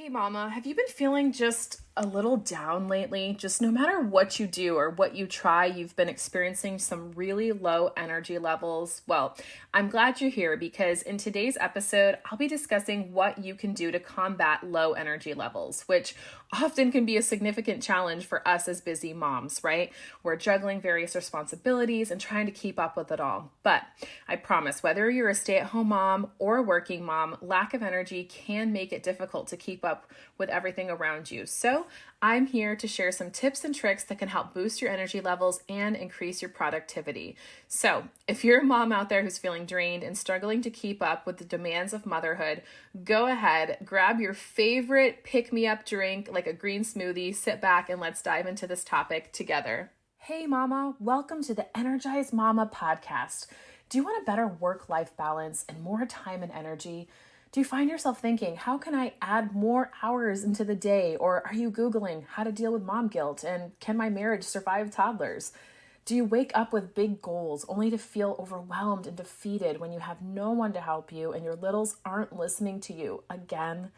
Hey mama, have you been feeling just a little down lately? Just no matter what you do or what you try, you've been experiencing some really low energy levels. Well, I'm glad you're here because in today's episode, I'll be discussing what you can do to combat low energy levels, which often can be a significant challenge for us as busy moms, right? We're juggling various responsibilities and trying to keep up with it all. But I promise, whether you're a stay-at-home mom or a working mom, lack of energy can make it difficult to keep up with everything around you. So I'm here to share some tips and tricks that can help boost your energy levels and increase your productivity. So if you're a mom out there who's feeling drained and struggling to keep up with the demands of motherhood, go ahead, grab your favorite pick-me-up drink like a green smoothie, sit back, and let's dive into this topic together. Hey mama, welcome to the Energized Mama podcast. Do you want a better work-life balance and more time and energy? Do you find yourself thinking, how can I add more hours into the day? Or are you Googling how to deal with mom guilt and can my marriage survive toddlers? Do you wake up with big goals only to feel overwhelmed and defeated when you have no one to help you and your littles aren't listening to you again?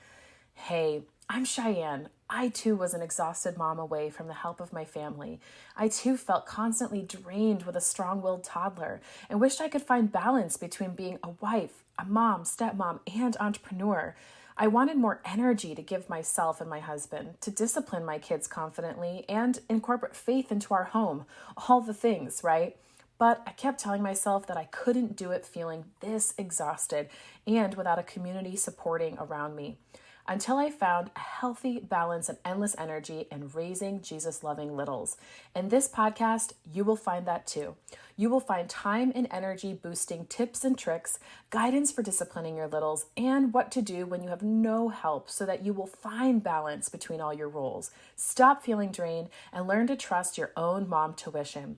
Hey, I'm Cheyanne. I too was an exhausted mom away from the help of my family. I too felt constantly drained with a strong-willed toddler and wished I could find balance between being a wife, a mom, stepmom, and entrepreneur. I wanted more energy to give myself and my husband, to discipline my kids confidently, and incorporate faith into our home. All the things, right? But I kept telling myself that I couldn't do it feeling this exhausted and without a community supporting around me. Until I found a healthy balance and endless energy in raising Jesus-loving littles. In this podcast, you will find that too. You will find time and energy boosting tips and tricks, guidance for disciplining your littles, and what to do when you have no help so that you will find balance between all your roles. Stop feeling drained and learn to trust your own mom tuition.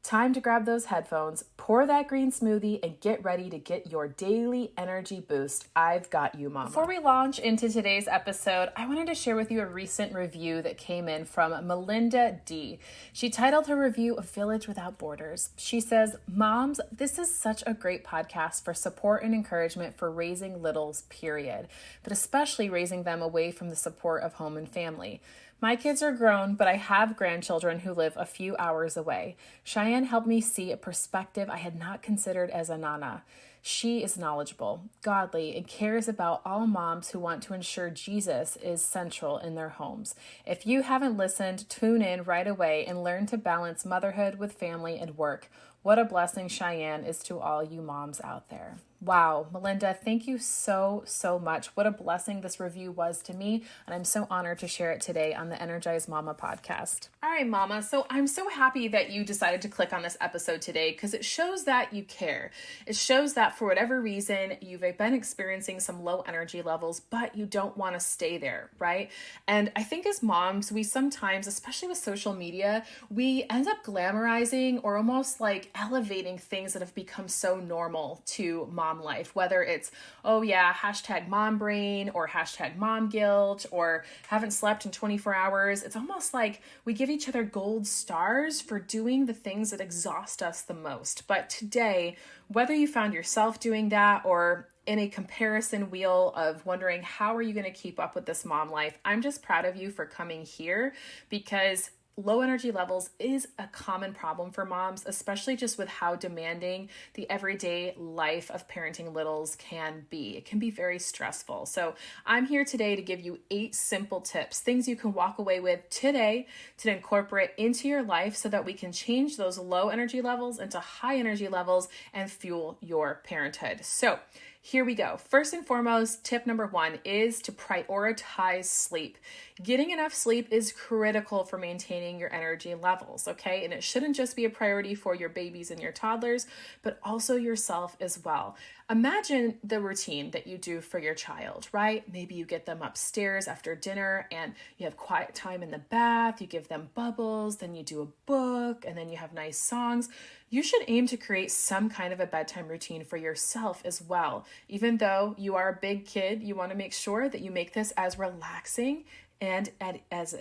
Time to grab those headphones, pour that green smoothie, and get ready to get your daily energy boost. I've got you, mama. Before we launch into today's episode, I wanted to share with you a recent review that came in from Melinda D. She titled her review "A Village Without Borders." She says, "Moms, this is such a great podcast for support and encouragement for raising littles, period, but especially raising them away from the support of home and family. My kids are grown, but I have grandchildren who live a few hours away. Cheyanne helped me see a perspective I had not considered as a nana. She is knowledgeable, godly, and cares about all moms who want to ensure Jesus is central in their homes. If you haven't listened, tune in right away and learn to balance motherhood with family and work. What a blessing Cheyanne is to all you moms out there." Wow, Melinda, thank you so much. What a blessing this review was to me, and I'm so honored to share it today on the Energized Mama podcast. All right, Mama, so I'm so happy that you decided to click on this episode today because it shows that you care. It shows that for whatever reason, you've been experiencing some low energy levels, but you don't want to stay there, right? And I think as moms, we sometimes, especially with social media, we end up glamorizing or almost like elevating things that have become so normal to mom life, whether it's, oh yeah, hashtag mom brain or hashtag mom guilt or haven't slept in 24 hours. It's almost like we give each other gold stars for doing the things that exhaust us the most. But today, whether you found yourself doing that or in a comparison wheel of wondering how are you going to keep up with this mom life, I'm just proud of you for coming here because low energy levels is a common problem for moms, especially just with how demanding the everyday life of parenting littles can be. It can be very stressful. So I'm here today to give you 8 simple tips, things you can walk away with today to incorporate into your life so that we can change those low energy levels into high energy levels and fuel your parenthood. So here we go. First and foremost, tip number 1 is to prioritize sleep. Getting enough sleep is critical for maintaining your energy levels, okay? And it shouldn't just be a priority for your babies and your toddlers, but also yourself as well. Imagine the routine that you do for your child, right? Maybe you get them upstairs after dinner and you have quiet time in the bath, you give them bubbles, then you do a book, and then you have nice songs. You should aim to create some kind of a bedtime routine for yourself as well. Even though you are a big kid, you want to make sure that you make this as relaxing and as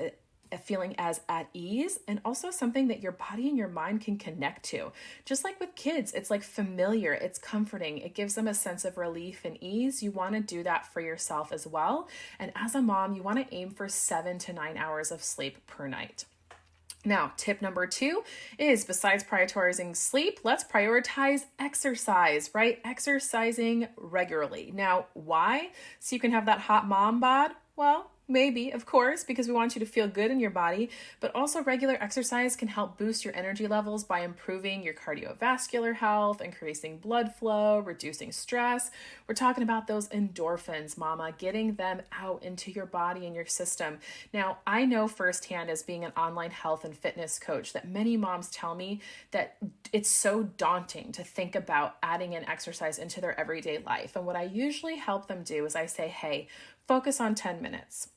feeling as at ease, and also something that your body and your mind can connect to. Just like with kids, it's like familiar, it's comforting, it gives them a sense of relief and ease. You want to do that for yourself as well. And as a mom, you want to aim for 7 to 9 hours of sleep per night. Now, tip number 2 is, besides prioritizing sleep, let's prioritize exercise, right? Exercising regularly. Now, why? So you can have that hot mom bod? Well, maybe, of course, because we want you to feel good in your body, but also regular exercise can help boost your energy levels by improving your cardiovascular health, increasing blood flow, reducing stress. We're talking about those endorphins, mama, getting them out into your body and your system. Now, I know firsthand, as being an online health and fitness coach, that many moms tell me that it's so daunting to think about adding in exercise into their everyday life. And what I usually help them do is I say, hey, focus on 10 minutes.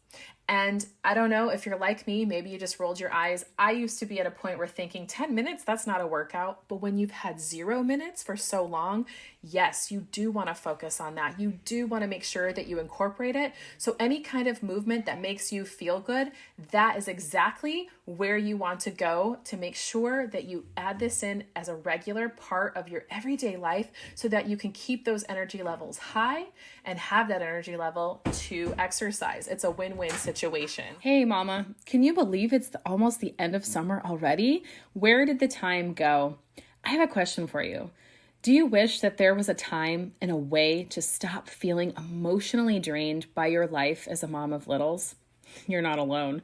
And I don't know if you're like me, maybe you just rolled your eyes. I used to be at a point where thinking 10 minutes, that's not a workout. But when you've had 0 minutes for so long, yes, you do want to focus on that. You do want to make sure that you incorporate it. So any kind of movement that makes you feel good, that is exactly where you want to go to make sure that you add this in as a regular part of your everyday life so that you can keep those energy levels high and have that energy level to exercise. It's a win-win situation. Hey mama, can you believe it's almost the end of summer already? Where did the time go? I have a question for you. Do you wish that there was a time and a way to stop feeling emotionally drained by your life as a mom of littles? You're not alone.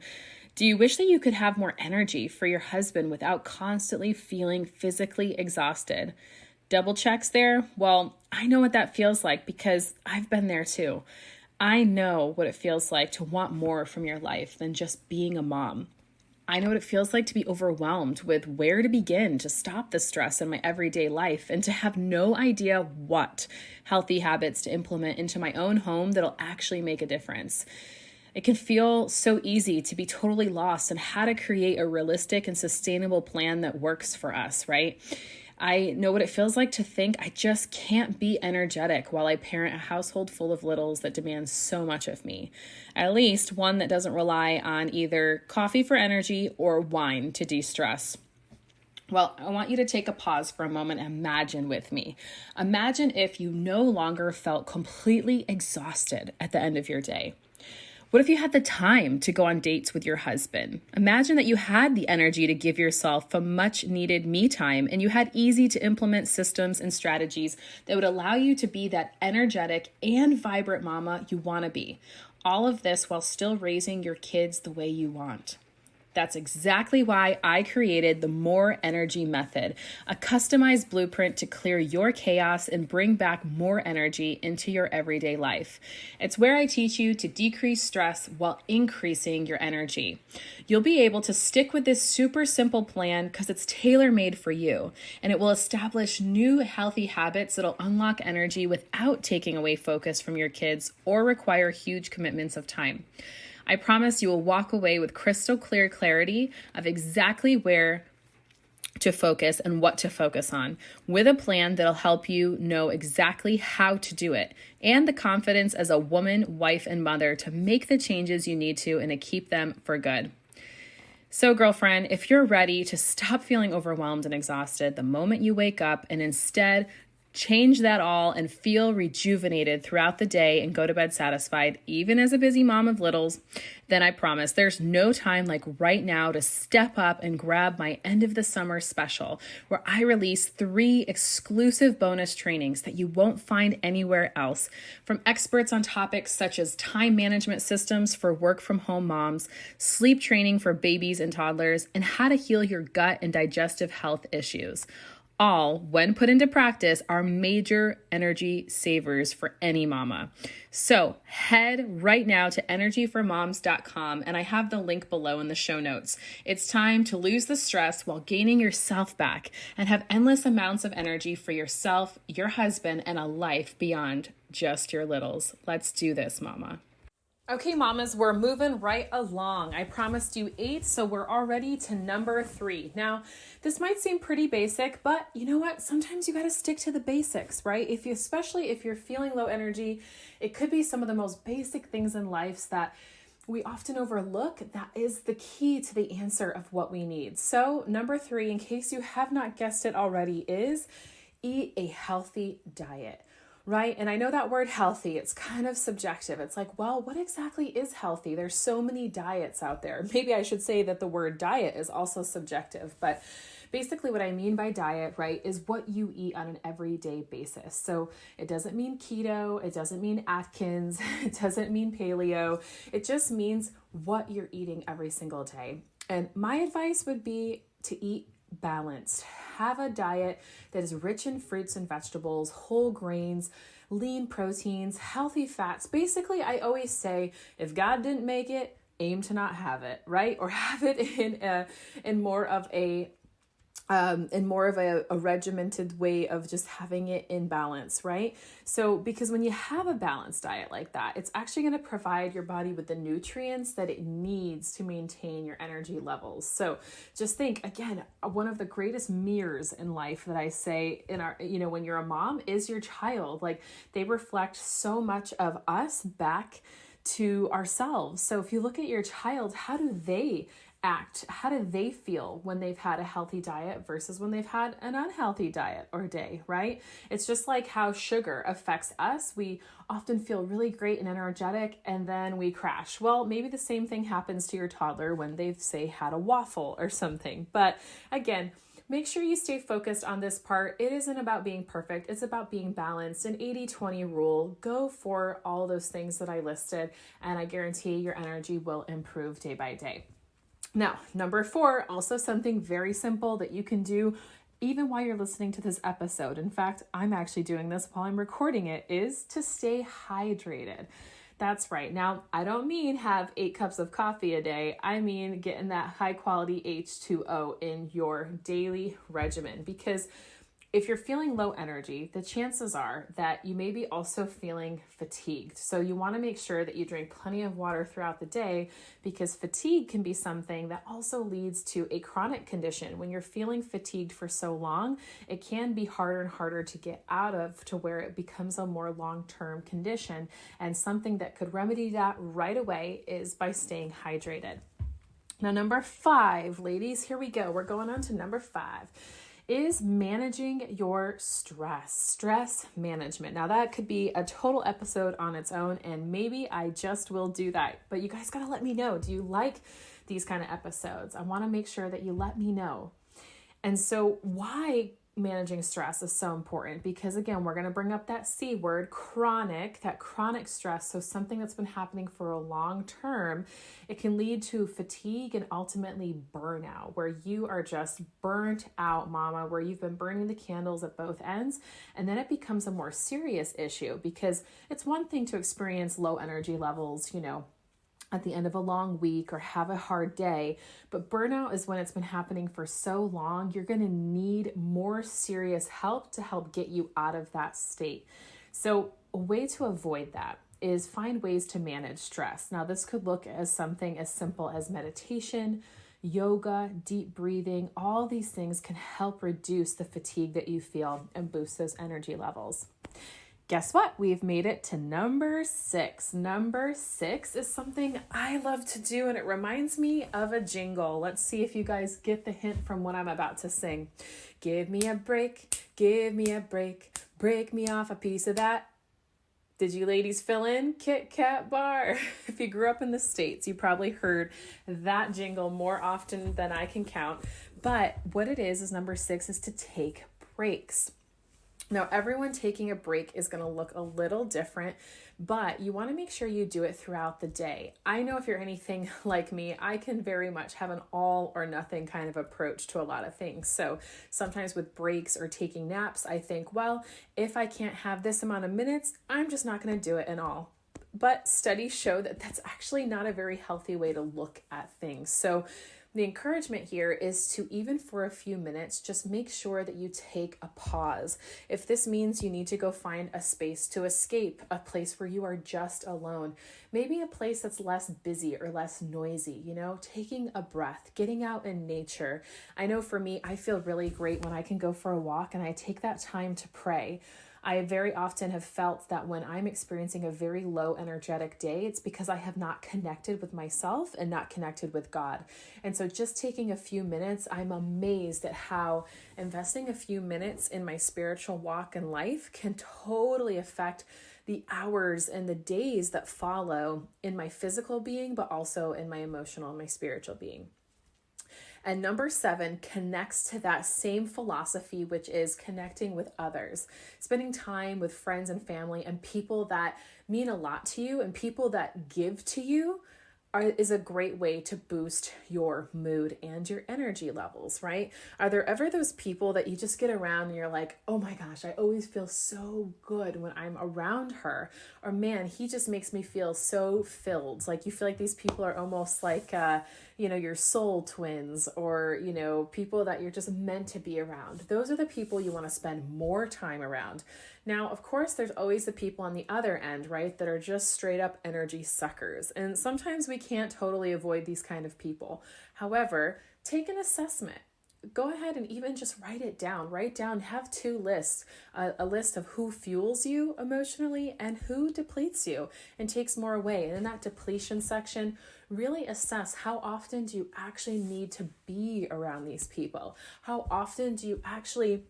Do you wish that you could have more energy for your husband without constantly feeling physically exhausted? Double checks there? Well, I know what that feels like because I've been there too. I know what it feels like to want more from your life than just being a mom. I know what it feels like to be overwhelmed with where to begin to stop the stress in my everyday life and to have no idea what healthy habits to implement into my own home that'll actually make a difference. It can feel so easy to be totally lost in how to create a realistic and sustainable plan that works for us, right? I know what it feels like to think I just can't be energetic while I parent a household full of littles that demands so much of me. At least one that doesn't rely on either coffee for energy or wine to de-stress. Well, I want you to take a pause for a moment and imagine with me. Imagine if you no longer felt completely exhausted at the end of your day. What if you had the time to go on dates with your husband? Imagine that you had the energy to give yourself a much needed me time and you had easy to implement systems and strategies that would allow you to be that energetic and vibrant mama you want to be. All of this while still raising your kids the way you want. That's exactly why I created the More Energy Method, a customized blueprint to clear your chaos and bring back more energy into your everyday life. It's where I teach you to decrease stress while increasing your energy. You'll be able to stick with this super simple plan because it's tailor-made for you, and it will establish new healthy habits that'll unlock energy without taking away focus from your kids or require huge commitments of time. I promise you will walk away with crystal clear clarity of exactly where to focus and what to focus on, with a plan that'll help you know exactly how to do it, and the confidence as a woman, wife, and mother to make the changes you need to and to keep them for good. So girlfriend, if you're ready to stop feeling overwhelmed and exhausted the moment you wake up and instead change that all and feel rejuvenated throughout the day and go to bed satisfied, even as a busy mom of littles, then I promise there's no time like right now to step up and grab my end of the summer special, where I release 3 exclusive bonus trainings that you won't find anywhere else, from experts on topics such as time management systems for work from home moms, sleep training for babies and toddlers, and how to heal your gut and digestive health issues. All, when put into practice, are major energy savers for any mama. So head right now to energyformoms.com, and I have the link below in the show notes. It's time to lose the stress while gaining yourself back and have endless amounts of energy for yourself, your husband, and a life beyond just your littles. Let's do this, mama. Okay, mamas, we're moving right along. I promised you 8, so we're already to number 3. Now, this might seem pretty basic, but you know what? Sometimes you got to stick to the basics, right? Especially if you're feeling low energy, it could be some of the most basic things in life that we often overlook that is the key to the answer of what we need. So number 3, in case you have not guessed it already, is eat a healthy diet, right? And I know that word healthy, it's kind of subjective. It's like, well, what exactly is healthy? There's so many diets out there. Maybe I should say that the word diet is also subjective, but basically what I mean by diet, right, is what you eat on an everyday basis. So it doesn't mean keto, it doesn't mean Atkins, it doesn't mean paleo. It just means what you're eating every single day. And my advice would be to eat balanced. Have a diet that is rich in fruits and vegetables, whole grains, lean proteins, healthy fats. Basically, I always say, if God didn't make it, aim to not have it, right? Or have it in more of a regimented way of just having it in balance, right? So because when you have a balanced diet like that, it's actually going to provide your body with the nutrients that it needs to maintain your energy levels. So just think, again, one of the greatest mirrors in life that I say when you're a mom is your child. Like, they reflect so much of us back to ourselves. So if you look at your child, how do they act? How do they feel when they've had a healthy diet versus when they've had an unhealthy diet or day, right? It's just like how sugar affects us. We often feel really great and energetic, and then we crash. Well, maybe the same thing happens to your toddler when they've, say, had a waffle or something. But again, make sure you stay focused on this part. It isn't about being perfect. It's about being balanced. An 80-20 rule. Go for all those things that I listed, and I guarantee your energy will improve day by day. Now, number 4, also something very simple that you can do even while you're listening to this episode. In fact, I'm actually doing this while I'm recording it, is to stay hydrated. That's right. Now, I don't mean have 8 cups of coffee a day. I mean getting that high quality H2O in your daily regimen, because if you're feeling low energy, the chances are that you may be also feeling fatigued. So you want to make sure that you drink plenty of water throughout the day, because fatigue can be something that also leads to a chronic condition. When you're feeling fatigued for so long, it can be harder and harder to get out of, to where it becomes a more long-term condition. And something that could remedy that right away is by staying hydrated. Now, number 5, ladies, here we go. We're going on to number 5. Is managing your stress management. Now, that could be a total episode on its own, and maybe I just will do that. But you guys got to let me know. Do you like these kind of episodes? I want to make sure that you let me know. And so why managing stress is so important, because again, we're going to bring up that C word, chronic, that chronic stress. So something that's been happening for a long term, it can lead to fatigue and ultimately burnout, where you are just burnt out, mama, where you've been burning the candles at both ends. And then it becomes a more serious issue, because it's one thing to experience low energy levels, at the end of a long week or have a hard day. But burnout is when it's been happening for so long, you're going to need more serious help to help get you out of that state. So a way to avoid that is find ways to manage stress. Now, this could look as something as simple as meditation, yoga, deep breathing. All these things can help reduce the fatigue that you feel and boost those energy levels. Guess what? We've made it to number 6. Number 6 is something I love to do, and it reminds me of a jingle. Let's see if you guys get the hint from what I'm about to sing. Give me a break, give me a break, break me off a piece of that. Did you ladies fill in? Kit Kat bar. If you grew up in the States, you probably heard that jingle more often than I can count. But what it is number 6 is to take breaks. Now, everyone taking a break is going to look a little different, but you want to make sure you do it throughout the day. I know if you're anything like me, I can very much have an all or nothing kind of approach to a lot of things. So sometimes with breaks or taking naps, I think, well, if I can't have this amount of minutes, I'm just not going to do it at all. But studies show that that's actually not a very healthy way to look at things. So the encouragement here is to, even for a few minutes, just make sure that you take a pause. If this means you need to go find a space to escape, a place where you are just alone, maybe a place that's less busy or less noisy, taking a breath, getting out in nature. I know for me, I feel really great when I can go for a walk and I take that time to pray. I very often have felt that when I'm experiencing a very low energetic day, it's because I have not connected with myself and not connected with God. And so just taking a few minutes, I'm amazed at how investing a few minutes in my spiritual walk in life can totally affect the hours and the days that follow in my physical being, but also in my emotional and my spiritual being. And number 7 connects to that same philosophy, which is connecting with others, spending time with friends and family and people that mean a lot to you and people that give to you is a great way to boost your mood and your energy levels, right? Are there ever those people that you just get around and you're like, oh my gosh, I always feel so good when I'm around her, or man, he just makes me feel so filled. Like you feel like these people are almost like, your soul twins, or, people that you're just meant to be around. Those are the people you want to spend more time around. Now, of course, there's always the people on the other end, right, that are just straight up energy suckers. And sometimes we can't totally avoid these kind of people. However, take an assessment. Go ahead and even just write it down. Write down, have 2 lists, a list of who fuels you emotionally and who depletes you and takes more away. And in that depletion section, really assess how often do you actually need to be around these people? How often do you actually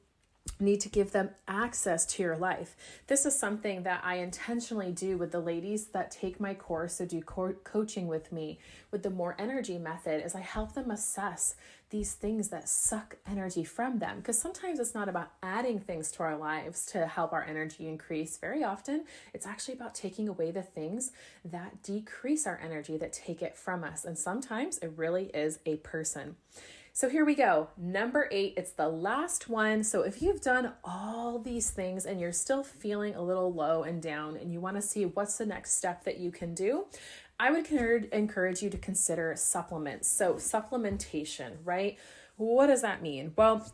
need to give them access to your life? This is something that I intentionally do with the ladies that take my course or do coaching with me with the More Energy method, is I help them assess these things that suck energy from them. Because sometimes it's not about adding things to our lives to help our energy increase. Very often, it's actually about taking away the things that decrease our energy, that take it from us. And sometimes it really is a person. So here we go. Number 8, it's the last one. So if you've done all these things and you're still feeling a little low and down and you want to see what's the next step that you can do, I would encourage you to consider supplements. So supplementation, right? What does that mean? Well,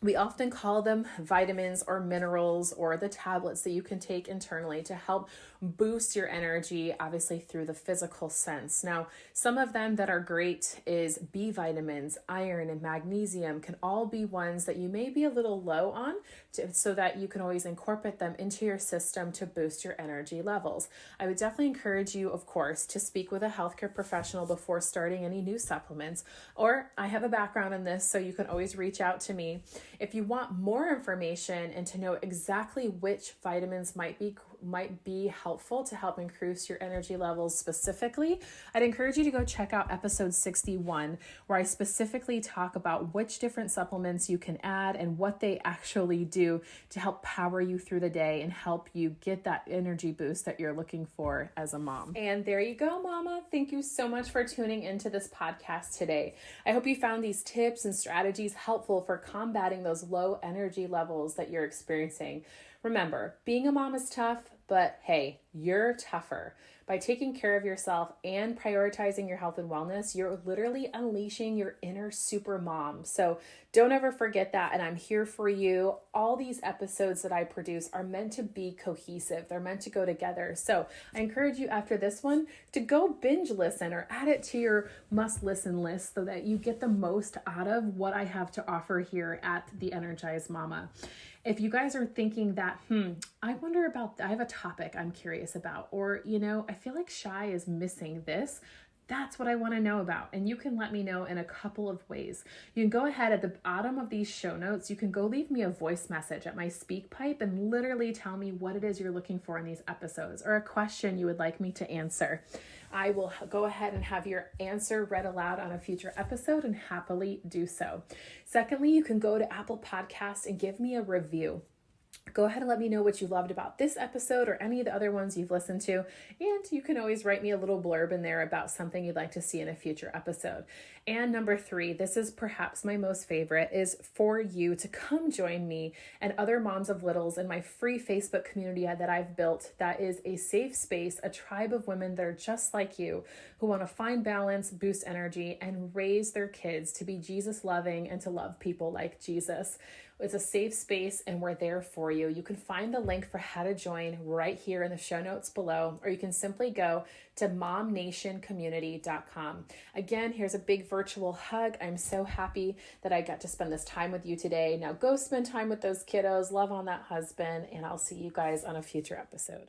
we often call them vitamins or minerals or the tablets that you can take internally to help boost your energy, obviously through the physical sense. Now, some of them that are great is B vitamins, iron, and magnesium can all be ones that you may be a little low on, so that you can always incorporate them into your system to boost your energy levels. I would definitely encourage you, of course, to speak with a healthcare professional before starting any new supplements, or I have a background in this, so you can always reach out to me. If you want more information and to know exactly which vitamins might be helpful to help increase your energy levels specifically, I'd encourage you to go check out episode 61, where I specifically talk about which different supplements you can add and what they actually do to help power you through the day and help you get that energy boost that you're looking for as a mom. And there you go, mama. Thank you so much for tuning into this podcast today. I hope you found these tips and strategies helpful for combating those low energy levels that you're experiencing. Remember, being a mom is tough, but hey, you're tougher. By taking care of yourself and prioritizing your health and wellness, you're literally unleashing your inner super mom. So don't ever forget that. And I'm here for you. All these episodes that I produce are meant to be cohesive. They're meant to go together. So I encourage you after this one to go binge listen or add it to your must listen list so that you get the most out of what I have to offer here at The Energized Mama. If you guys are thinking that, I have a topic I'm curious about, or, I feel like Shy is missing this, that's what I want to know about. And you can let me know in a couple of ways. You can go ahead at the bottom of these show notes. You can go leave me a voice message at my speak pipe and literally tell me what it is you're looking for in these episodes or a question you would like me to answer. I will go ahead and have your answer read aloud on a future episode and happily do so. Secondly, you can go to Apple Podcasts and give me a review. Go ahead and let me know what you loved about this episode or any of the other ones you've listened to. And you can always write me a little blurb in there about something you'd like to see in a future episode. And number 3, this is perhaps my most favorite, is for you to come join me and other moms of littles in my free Facebook community that I've built. That is a safe space, a tribe of women that are just like you, who want to find balance, boost energy, and raise their kids to be Jesus loving and to love people like Jesus. It's a safe space and we're there for you. You can find the link for how to join right here in the show notes below, or you can simply go to momnationcommunity.com. Again, here's a big virtual hug. I'm so happy that I got to spend this time with you today. Now go spend time with those kiddos, love on that husband, and I'll see you guys on a future episode.